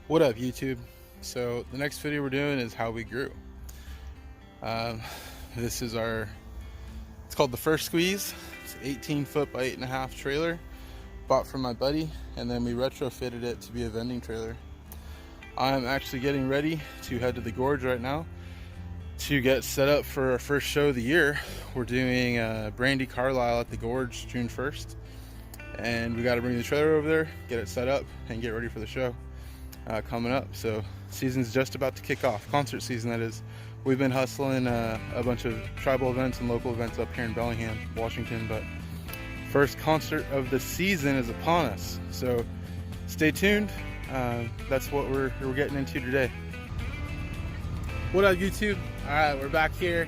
What up, YouTube? So the next video we're doing is how we grew. Um, this is it's called the First Squeeze. It's an 18 foot by 8.5 trailer, bought from my buddy, and then we retrofitted it to be a vending trailer. I'm actually getting ready to head to the gorge right now to get set up for our first show of the year. We're doing Brandy Carlisle at the gorge June 1st, and we got to bring the trailer over there, get it set up, and get ready for the show coming up. So season's just about to kick off, concert season that is. We've been hustling a bunch of tribal events and local events up here in Bellingham, Washington, but first concert of the season is upon us, so stay tuned. That's what we're getting into today. What up, YouTube? All right, we're back here.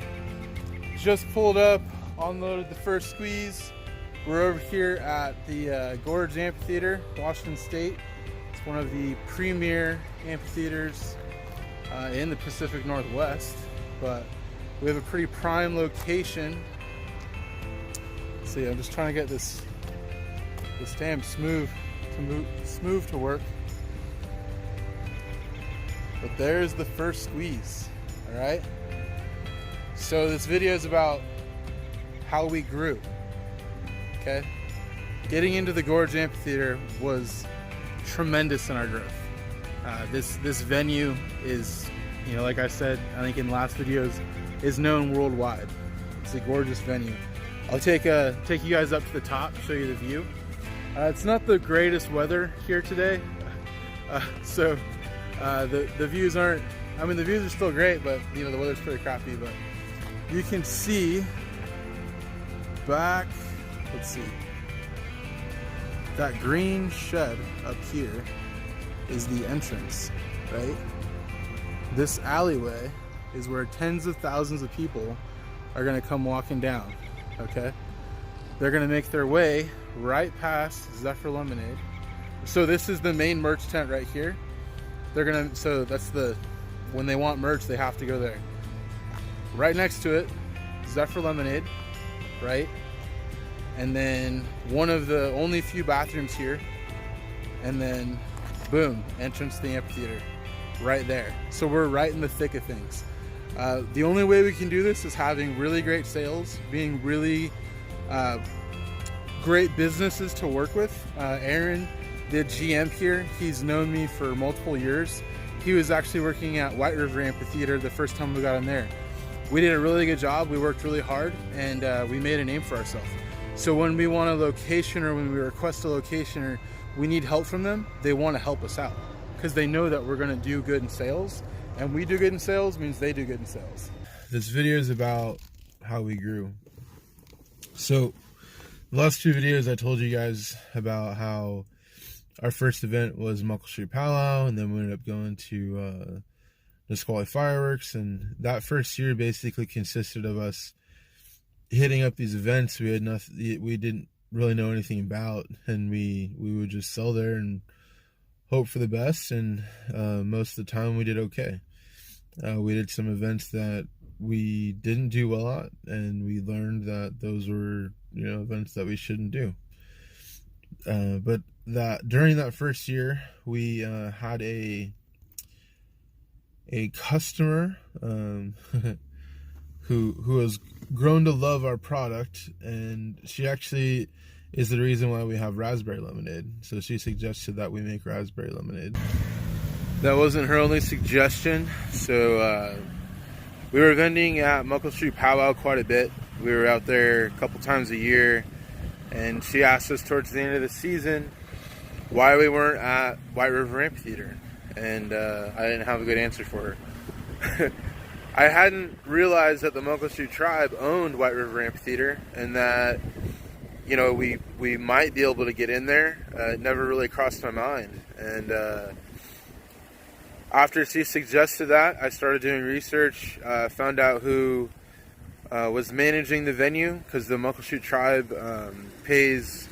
Just pulled up, unloaded the First Squeeze. We're over here at the Gorge Amphitheater, Washington State. It's one of the premier amphitheaters in the Pacific Northwest, but we have a pretty prime location. See, I'm just trying to get this damn smooth to work. But there's the First Squeeze. All right. So this video is about how we grew. Okay. Getting into the Gorge Amphitheater was tremendous in our growth. This venue is, like I said, I think in last videos, is known worldwide. It's a gorgeous venue. I'll take you guys up to the top, show you the view. It's not the greatest weather here today, so the views aren't. I mean, the views are still great, but the weather's pretty crappy. But you can see back. Let's see. That green shed up here is the entrance, right? This alleyway is where tens of thousands of people are gonna come walking down, okay? They're gonna make their way right past Zephyr Lemonade. So this is the main merch tent right here. So that's when they want merch, they have to go there. Right next to it, Zephyr Lemonade, right? And then one of the only few bathrooms here, and then boom, entrance to the amphitheater right there. So we're right in the thick of things. The only way we can do this is having really great sales, being really great businesses to work with. Aaron did GM here. He's known me for multiple years. He was actually working at White River Amphitheater the first time we got in there. We did a really good job. We worked really hard, and we made a name for ourselves. So when we want a location, or when we request a location, or we need help from them, they want to help us out because they know that we're going to do good in sales, and we do good in sales means they do good in sales. This video is about how we grew. So the last two videos I told you guys about how our first event was Muckle Street Powwow, and then we ended up going to Nisqually Fireworks, and that first year basically consisted of us hitting up these events we didn't really know anything about, and we would just sell there and hope for the best, and most of the time we did okay. We did some events that we didn't do well at, and we learned that those were events that we shouldn't do. But during that first year, we had a customer who has grown to love our product, and she actually is the reason why we have raspberry lemonade. So she suggested that we make raspberry lemonade. That wasn't her only suggestion. So we were vending at Muckle Street Powwow quite a bit. We were out there a couple times a year, and she asked us towards the end of the season why we weren't at White River Amphitheater, and I didn't have a good answer for her. I hadn't realized that the Muckle Street tribe owned White River Amphitheater, and that we might be able to get in there. It never really crossed my mind, and after she suggested that, I started doing research, found out who was managing the venue, because the Muckle Street tribe pays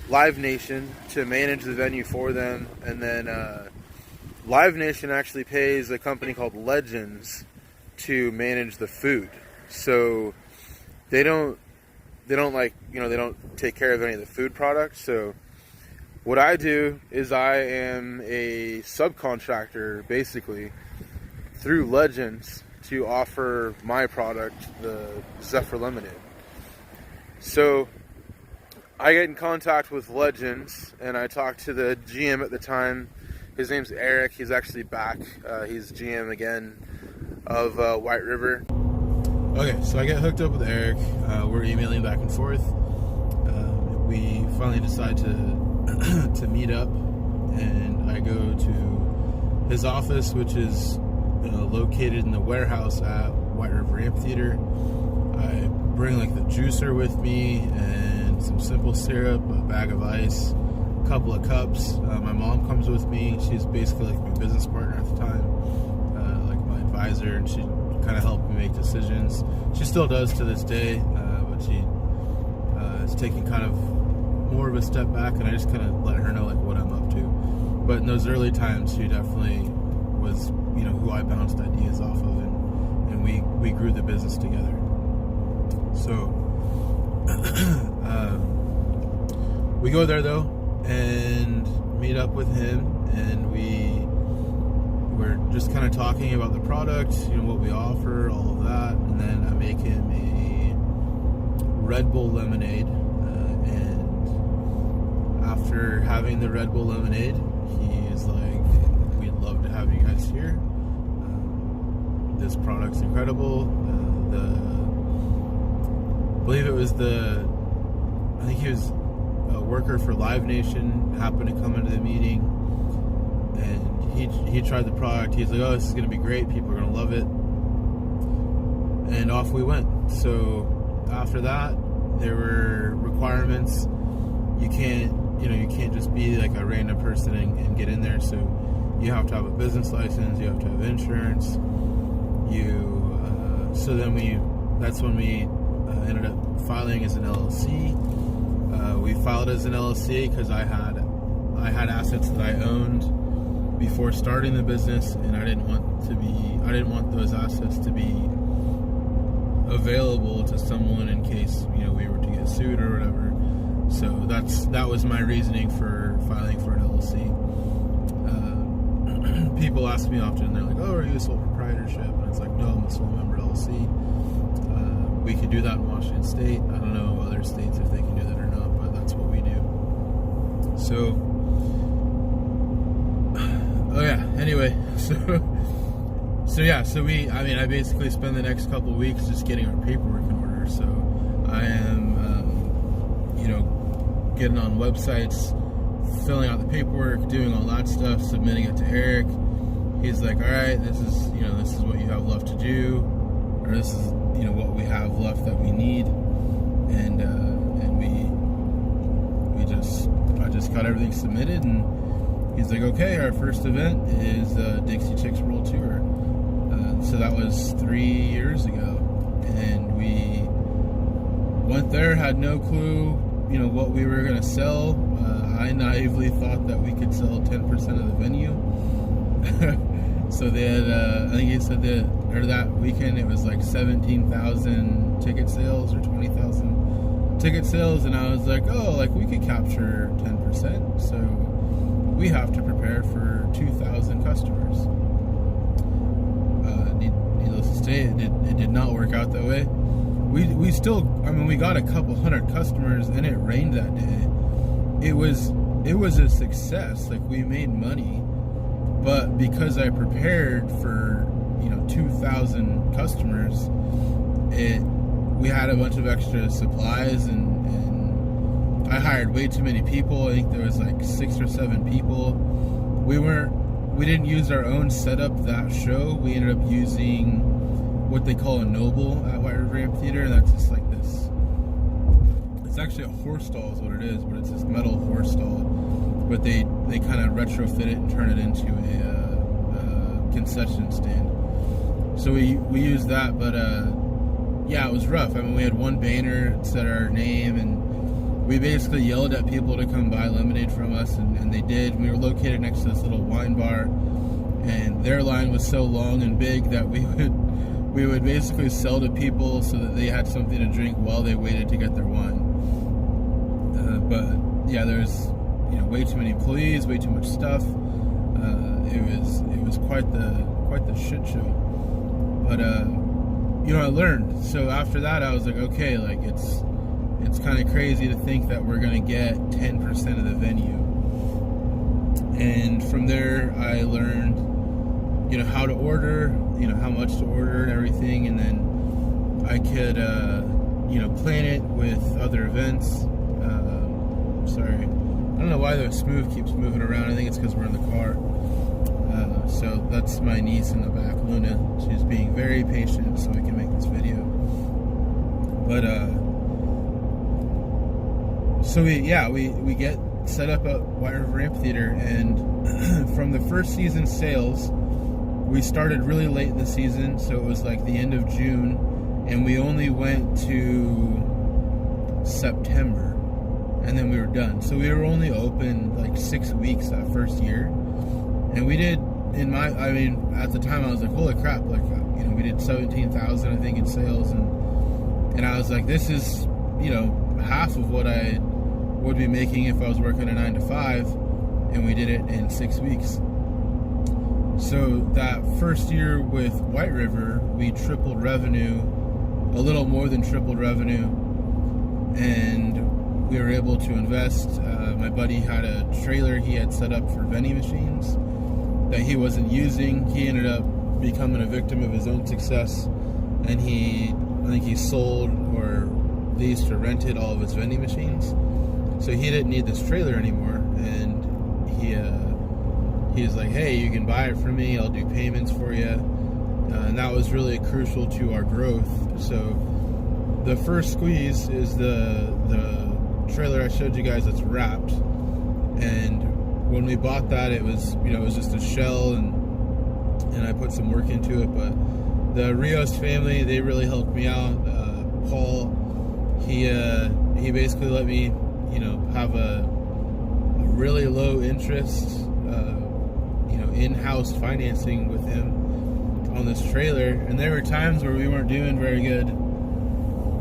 Live Nation to manage the venue for them, and then Live Nation actually pays a company called Legends to manage the food. So they don't take care of any of the food products. So what I do is I am a subcontractor, basically, through Legends to offer my product, the Zephyr Lemonade. So I get in contact with Legends, and I talk to the GM at the time. His name's Eric. He's actually back. He's GM again of White River. Okay, so I get hooked up with Eric. We're emailing back and forth. We finally decide to meet up, and I go to his office, which is located in the warehouse at White River Amphitheater. I bring like the juicer with me and some simple syrup, a bag of ice, a couple of cups. My mom comes with me. She's basically like my business partner at the time, like my advisor, and she kind of helped me make decisions. She still does to this day, but she is taking kind of more of a step back, and I just kind of let her know like what I'm up to. But in those early times, she definitely was, who I bounced ideas off of, and we grew the business together. So we go there though and meet up with him, and we're just kind of talking about the product, what we offer, all of that, and then I make him a Red Bull lemonade, and after having the Red Bull lemonade, he is like, we'd love to have you guys here. This product's incredible. I think he was a worker for Live Nation, happened to come into the meeting, and he tried the product. He's like, oh, this is going to be great. People are going to love it. And off we went. So after that, there were requirements. You can't just be like a random person and get in there. So you have to have a business license. You have to have insurance. That's when we ended up filing as an LLC. We filed as an LLC because I had assets that I owned before starting the business, and I didn't want those assets to be available to someone in case we were to get sued or whatever. So that was my reasoning for filing for an LLC. People ask me often, they're like, "Oh, are you a sole proprietorship?" And it's like, "No, I'm a sole member LLC." We could do that in Washington State. I don't know other states if they can do that or not, but that's what we do. So, anyway, I basically spend the next couple of weeks just getting our paperwork in order. So I am, getting on websites, filling out the paperwork, doing all that stuff, submitting it to Eric. He's like, all right, this is what you have left to do, or this is, what we have left that we need, and I just got everything submitted, and he's like, okay, our first event is Dixie Chicks World Tour. So that was 3 years ago, and we went there, had no clue, what we were gonna sell. I naively thought that we could sell 10% of the venue. So they had, I think he said that weekend it was like 17,000 ticket sales or 20,000 ticket sales, and I was like, oh, like we could capture 10%, so we have to prepare for 2,000 customers. Needless to say, it did not work out that way. We still, we got a couple hundred customers, and it rained that day. It was a success. Like, we made money, but because I prepared for 2,000 customers, we had a bunch of extra supplies, and I hired way too many people. I think there was like 6 or 7 people. We didn't use our own setup that show. We ended up using what they call a noble at White River Amphitheater, and that's just like this. It's actually a horse stall is what it is, but it's this metal horse stall. But they kind of retrofit it and turn it into a concession stand. So we used that, but it was rough. We had one banner that said our name, and we basically yelled at people to come buy lemonade from us, and they did. We were located next to this little wine bar, and their line was so long and big that we would basically sell to people so that they had something to drink while they waited to get their wine. But yeah, there's way too many employees, way too much stuff. It was quite the shit show. But I learned. So after that, I was like, okay, like it's kind of crazy to think that we're gonna get 10% of the venue. And from there, I learned, how to order, how much to order and everything, and then I could, plan it with other events. Sorry, I don't know why the smooth keeps moving around. I think it's because we're in the car. So that's my niece in the back, Luna. She's being very patient so I can make this video. But so we get set up at White River Amphitheater, and from the first season sales, we started really late in the season, so it was like the end of June, and we only went to September, and then we were done. So we were only open like 6 weeks that first year, and we did, at the time I was like, holy crap, like, we did 17,000 I think in sales, and I was like, this is, half of what I would be making if I was working a 9 to 5, and we did it in 6 weeks. So that first year with White River, we tripled revenue, a little more than tripled revenue, and we were able to invest. My buddy had a trailer he had set up for vending machines that he wasn't using. He ended up becoming a victim of his own success, and I think he sold or leased or rented all of his vending machines. So he didn't need this trailer anymore, and he was like, hey, you can buy it from me, I'll do payments for you. And that was really crucial to our growth. So the first squeeze is the trailer I showed you guys that's wrapped. And when we bought that, it was, it was just a shell, and I put some work into it. But the Rios family, they really helped me out. Paul, he basically let me, have a really low interest, in-house financing with him on this trailer. And there were times where we weren't doing very good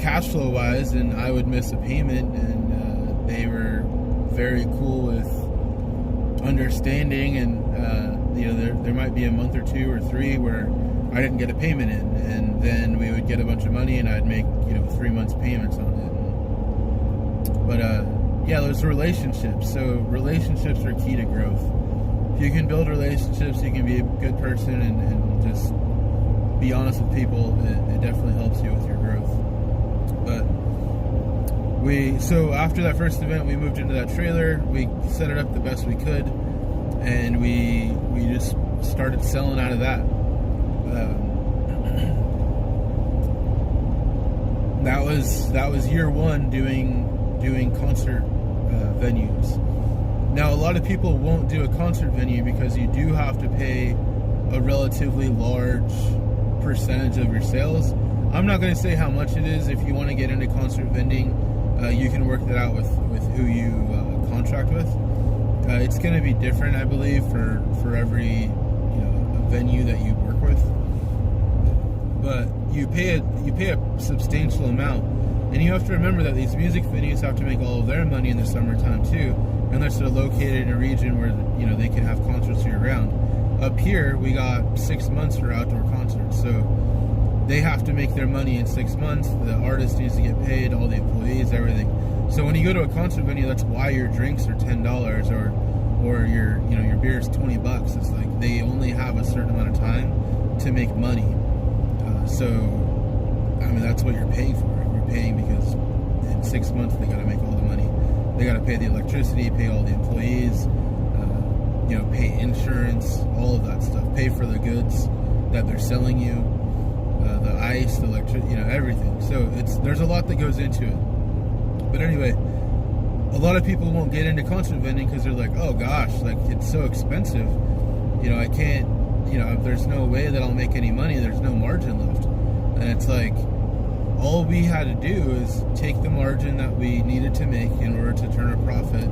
cash flow wise, and I would miss a payment, and they were very cool with understanding, and there might be a month or 2 or 3 where I didn't get a payment in, and then we would get a bunch of money, and I'd make 3 months payments on it. But those relationships. So relationships are key to growth. If you can build relationships, you can be a good person and just be honest with people. It definitely helps you with your growth. But so after that first event, we moved into that trailer. We set it up the best we could, and we just started selling out of that. That was year one doing concert venues. Now, a lot of people won't do a concert venue because you do have to pay a relatively large percentage of your sales. I'm not going to say how much it is. If you want to get into concert vending, you can work that out with who you contract with. It's going to be different, I believe, for every venue that you work with. But you pay a substantial amount, and you have to remember that these music venues have to make all of their money in the summertime too, unless they're located in a region where they can have concerts year round. Up here, we got 6 months for outdoor concerts, so they have to make their money in 6 months. The artist needs to get paid, all the employees, everything. So when you go to a concert venue, that's why your drinks are $10 or your beer is $20. It's like they only have a certain amount of time to make money. So that's what you're paying for. You're paying because in 6 months they got to make all the money. They got to pay the electricity, pay all the employees, pay insurance, all of that stuff. Pay for the goods that they're selling you, the ice, the electricity, everything. So there's a lot that goes into it. But anyway, a lot of people won't get into concert vending because they're like, oh gosh, like it's so expensive. I can't, there's no way that I'll make any money. There's no margin left. And it's like, all we had to do is take the margin that we needed to make in order to turn a profit,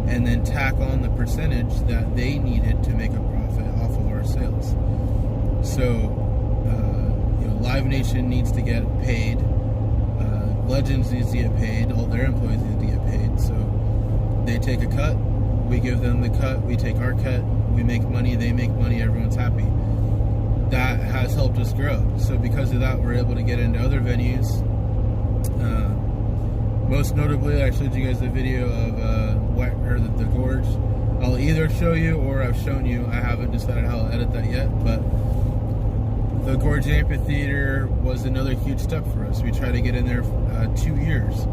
and then tack on the percentage that they needed to make a profit off of our sales. So, Live Nation needs to get paid. Legends needs to get paid. All their employees need to get paid. So they take a cut, we give them the cut, we take our cut, we make money, they make money, everyone's happy. That has helped us grow. So because of that, we're able to get into other venues. Most notably, I showed you guys the video of the Gorge. I'll either show you or I've shown you. I haven't decided how I'll edit that yet, but the Gorge Amphitheater was another huge step for us. We tried to get in there 2 years.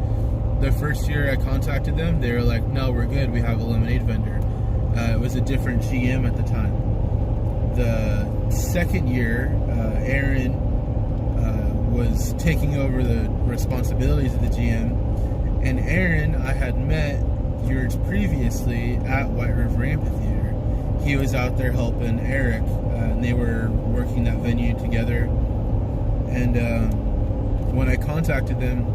The first year I contacted them, they were like, no, we're good, we have a lemonade vendor. It was a different GM at the time. The second year, Aaron was taking over the responsibilities of the GM, and Aaron I had met years previously at White River Amphitheater. He was out there helping Eric, and they were working that venue together. And when I contacted them,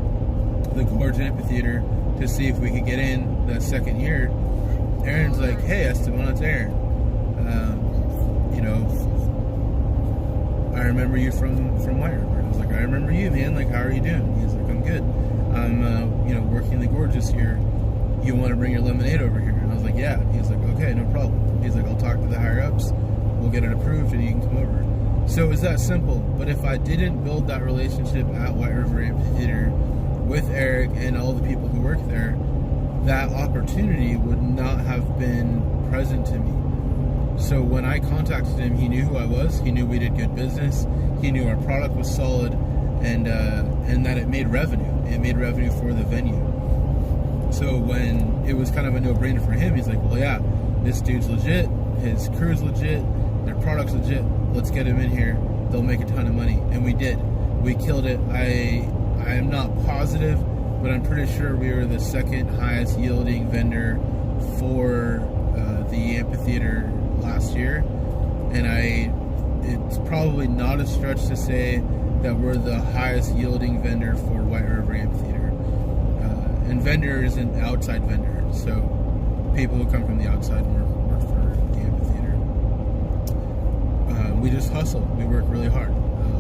the Gorge Amphitheater, to see if we could get in the second year, Aaron's like, hey, Estabon, it's Aaron. I remember you from White River. I was like, I remember you, man. Like, how are you doing? He's like, I'm good. I'm, working the Gorge this year. You want to bring your lemonade over here? And I was like, yeah. He's like, okay, no problem. He's like, I'll talk to the higher ups. We'll get it approved and you can come over. So it was that simple. But if I didn't build that relationship at White River Amphitheater with Eric and all the people who work there, that opportunity would not have been present to me. So when I contacted him, he knew who I was. He knew we did good business. He knew our product was solid, and that it made revenue. It made revenue for the venue. So when it was kind of a no-brainer for him, he's like, well, yeah, this dude's legit. His crew's legit. Their product's legit. Let's get him in here. They'll make a ton of money. And we did. We killed it. I am not positive, but I'm pretty sure we were the second highest yielding vendor for the amphitheater last year. And it's probably not a stretch to say that we're the highest yielding vendor for White River Amphitheater. And vendor is an outside vendor, so people who come from the outside work for the amphitheater. We just hustle. We work really hard.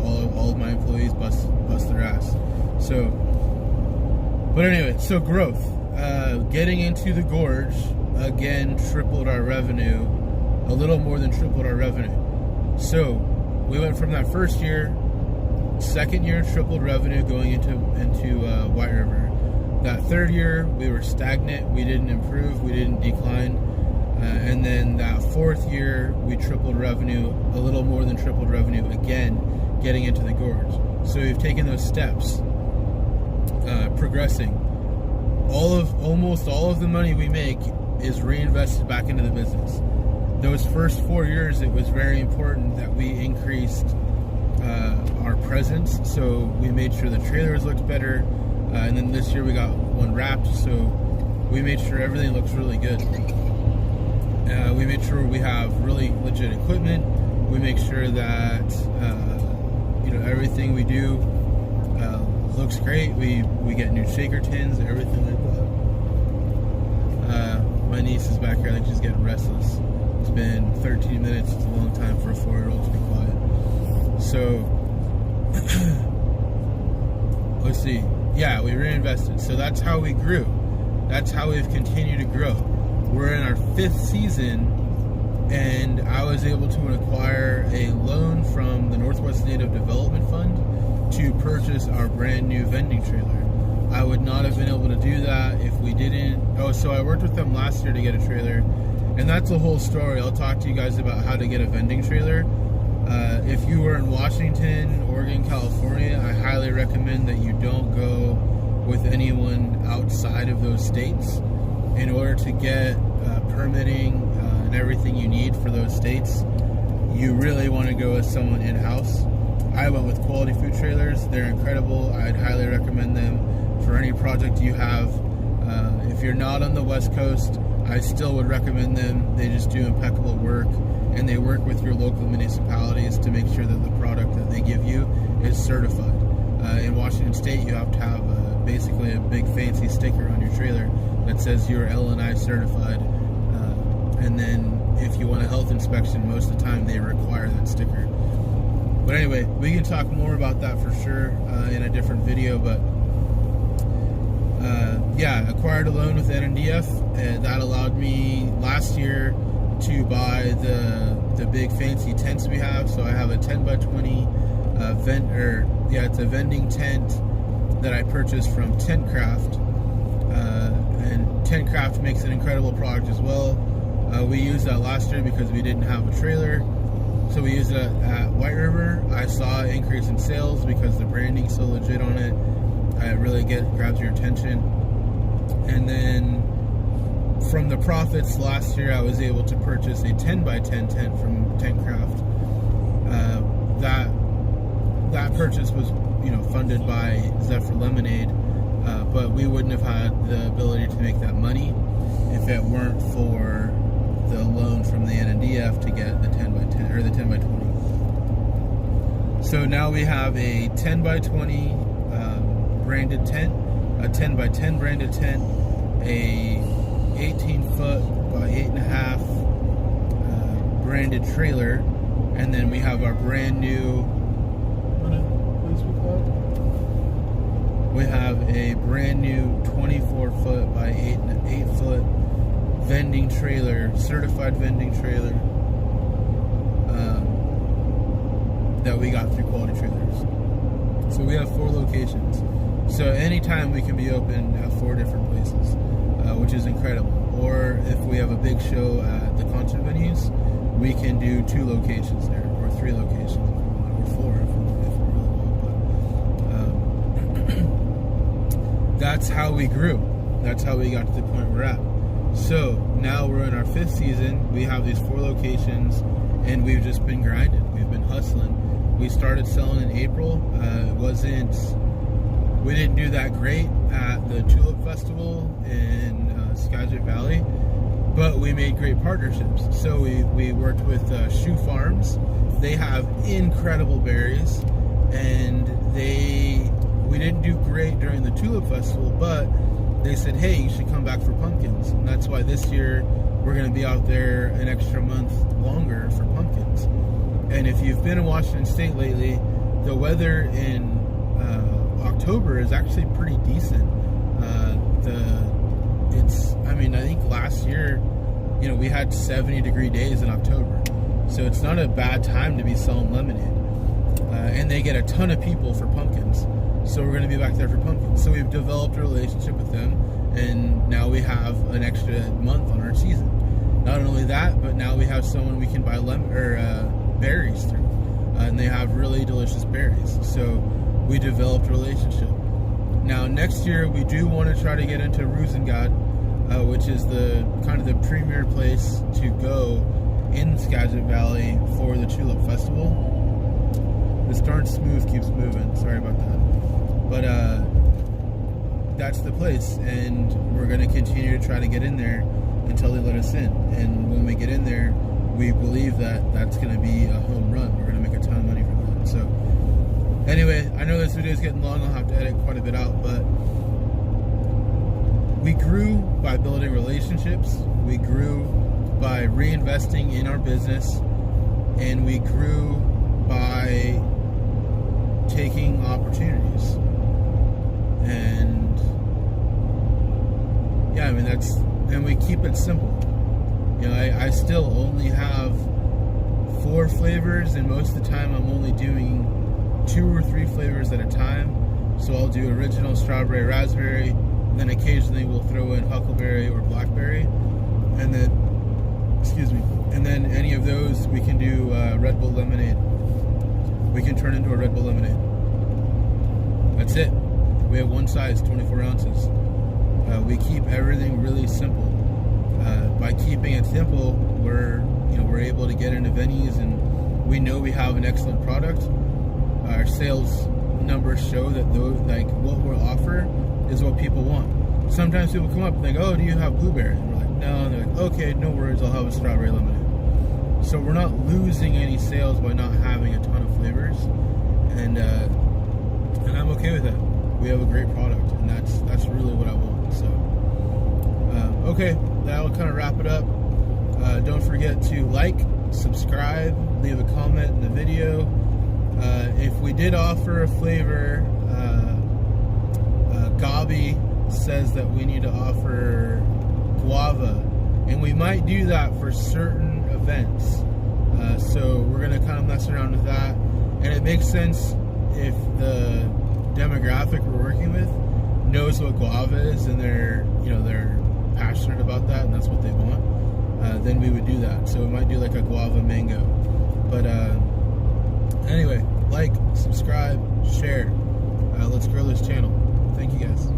All of my employees bust their ass. But anyway, so growth. Getting into the Gorge, again, tripled our revenue. A little more than tripled our revenue. So we went from that first year, second year, tripled revenue going into White River. That third year, we were stagnant. We didn't improve. We didn't decline. And then that fourth year, we tripled revenue, a little more than tripled revenue again, getting into the Gorge. So we've taken those steps, progressing. Almost all of the money we make is reinvested back into the business. Those first 4 years, it was very important that we increased our presence. So we made sure the trailers looked better. And then this year we got one wrapped, so we made sure everything looks really good. We made sure we have really legit equipment. We make sure that everything we do looks great. We get new shaker tins, everything like that. My niece is back here, like she's getting restless. It's been 13 minutes. It's a long time for a 4-year-old to be quiet. So let's see. Yeah, we reinvested. So that's how we grew. That's how we've continued to grow. We're in our 5th season, and I was able to acquire a loan from the Northwest Native Development Fund to purchase our brand new vending trailer. I would not have been able to do that if we didn't. So I worked with them last year to get a trailer, and that's a whole story. I'll talk to you guys about how to get a vending trailer. If you were in Washington, Oregon, California, I highly recommend that you don't go with anyone outside of those states. In order to get permitting and everything you need for those states, you really want to go with someone in-house. I went with Quality Food Trailers. They're incredible. I'd highly recommend them for any project you have. If you're not on the West Coast, I still would recommend them. They just do impeccable work, and they work with your local municipalities to make sure that the product that they give you is certified. In Washington State, you have to have basically a big fancy sticker on your trailer that says you're LNI certified. And then if you want a health inspection, most of the time they require that sticker. But anyway, we can talk more about that for sure in a different video. But yeah, acquired a loan with NDF, and that allowed me last year to buy the big fancy tents we have. So I have a 10x20 it's a vending tent that I purchased from Tentcraft, and Tentcraft makes an incredible product as well. We used that last year because we didn't have a trailer, so we used it at White River. I saw an increase in sales because the branding's so legit on it. It really grabs your attention. And then from the profits last year, I was able to purchase a 10x10 tent from Tentcraft. That purchase was, funded by Zephyr Lemonade, but we wouldn't have had the ability to make that money if it weren't for the loan from the NDF to get the 10x10 or the 10x20. So now we have a 10x20 branded tent, a 10x10 branded tent, a 18-foot by 8.5 branded trailer, and then we have our brand new. We have a brand new 24-foot by 8-foot vending trailer, certified vending trailer, that we got through Quality Trailers. So we have 4 locations. So anytime we can be open at 4 different places, which is incredible. Or if we have a big show at the concert venues, we can do 2 locations there, or 3 locations, or 4 if we really want. But that's how we grew. That's how we got to the point we're at. So now we're in our 5th season. We have these 4 locations, and we've just been grinding. We've been hustling. We started selling in April. We didn't do that great at the Tulip Festival in Skagit Valley, but we made great partnerships. So we worked with Shoe Farms. They have incredible berries, and we didn't do great during the Tulip Festival, but they said, hey, you should come back for pumpkins. And that's why this year we're going to be out there an extra month longer for pumpkins. And if you've been in Washington State lately, the weather in October is actually pretty decent. I think last year, we had 70-degree days in October. So it's not a bad time to be selling lemonade. And they get a ton of people for pumpkins. So we're going to be back there for pumpkins. So we've developed a relationship with them, and now we have an extra month on our season. Not only that, but now we have someone we can buy berries through, and they have really delicious berries. So we developed a relationship. Now next year we do want to try to get into 000's, which is the kind of the premier place to go in Skagit Valley for the Tulip Festival. This darn smooth keeps moving. Sorry about that. But that's the place, and we're going to continue to try to get in there until they let us in. And when we get in there, we believe that that's going to be a home run. We're going to make a ton of money from that. So anyway, I know this video is getting long. I'll have to edit quite a bit out, but we grew by building relationships. We grew by reinvesting in our business, and we grew by taking opportunities. And yeah, and we keep it simple. I still only have 4 flavors, and most of the time I'm only doing 2 or 3 flavors at a time. So I'll do original strawberry, raspberry, and then occasionally we'll throw in huckleberry or blackberry, and then any of those we can do Red Bull lemonade. We can turn into a Red Bull lemonade. That's it. We have one size, 24 ounces. We keep everything really simple. By keeping it simple, we're able to get into venues, and we know we have an excellent product. Our sales numbers show that what we'll offer is what people want. Sometimes people come up and they go, oh, do you have blueberry? And we're like, no. And they're like, okay, no worries, I'll have a strawberry lemonade. So we're not losing any sales by not having a ton of flavors, and I'm okay with that. We have a great product, and that's really what I want. So okay, that'll kind of wrap it up. Don't forget to like, subscribe, leave a comment in the video. If we did offer a flavor, Gabi says that we need to offer guava, and we might do that for certain events. So we're gonna kind of mess around with that, and it makes sense if the demographic we're working with knows what guava is and they're passionate about that and that's what they want. Then we would do that. So we might do like a guava mango. But anyway, like, subscribe, share. Let's grow this channel. Thank you guys.